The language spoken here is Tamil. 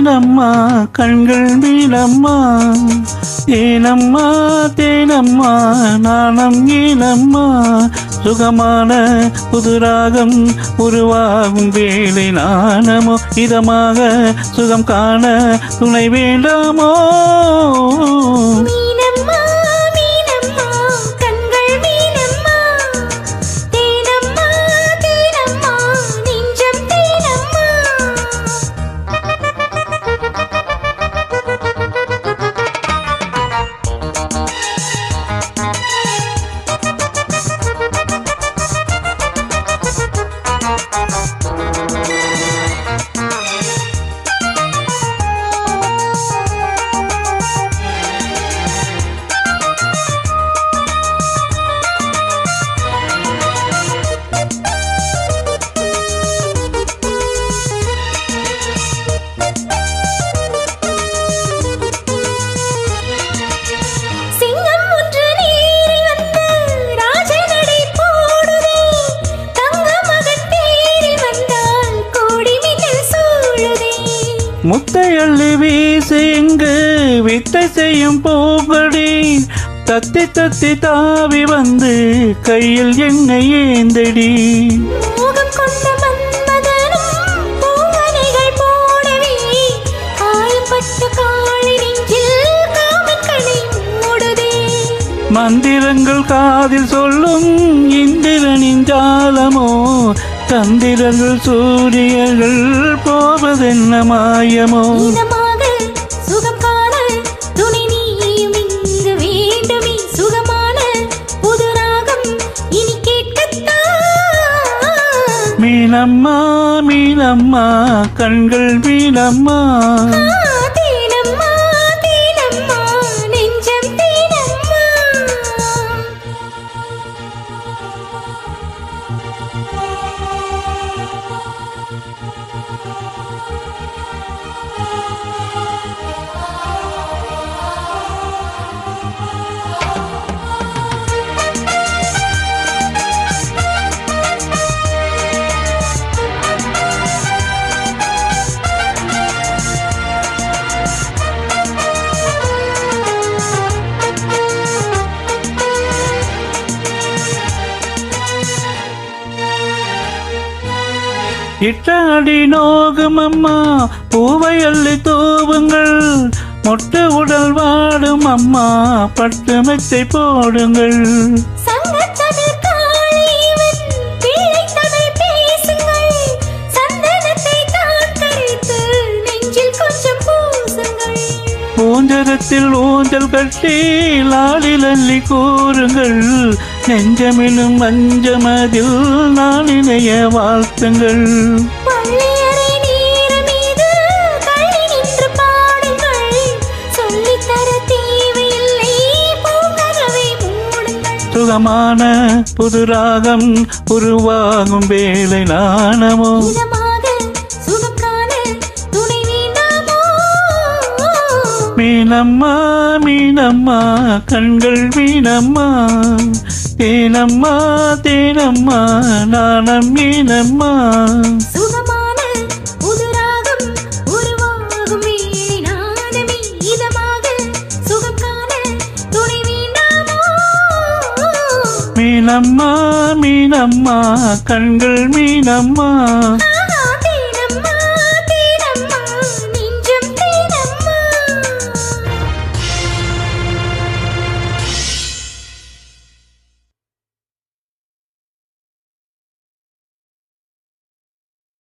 மீனம்மா கண்கள் மீனம்மா தேனம்மா தேனம்மா நாணம் ஈனம்மா சுகமான புதுராகம் உருவாகும் வேலை நாணமோ இதமாக சுகம் காண துணை வேண்டாமோ முத்தை அள்ளி வீசி இங்கு வித்தை செய்யும் பூங்கொடி தத்தி தத்தி தாவி வந்து கையில் என்னை ஏந்தடி மந்திரங்கள் காதில் சொல்லும் இந்திரனின் ஜாலமோ சந்திரர்கள் சூரியர்கள் போவதென்ன மாயமோ சுகம் காண துணை நீயும் இங்கு வேண்டுமே சுகமான புதுராகம் இனி கேட்கத்தான் மீனம்மா மீனம்மா கண்கள் மீனம்மா இட்டாடி நோகும் அம்மா பூவை அள்ளி தூவுங்கள் மொட்டு உடல் வாடும் அம்மா பட்டு மெத்தை போடுங்கள் பூஞ்சரத்தில் ஊஞ்சல் கட்டி லாலில் அள்ளி கூறுங்கள் நெஞ்சமிலும் மஞ்சமதில் நான் இணைய வாழ்த்துங்கள் சுகமான புதுராகம் உருவாகும் வேலை நாணமோ மீனம்மா மீனம்மா கண்கள் மீனம்மா தேனம்மா தேனம்மா நாணம் மீனம்மா சுகமான புதுராகம் உருவாகும் வேலை நாணமே இதமாக சுகம் காண துணை வேண்டாமோ மீனம்மா மீனம்மா கண்கள் மீனம்மா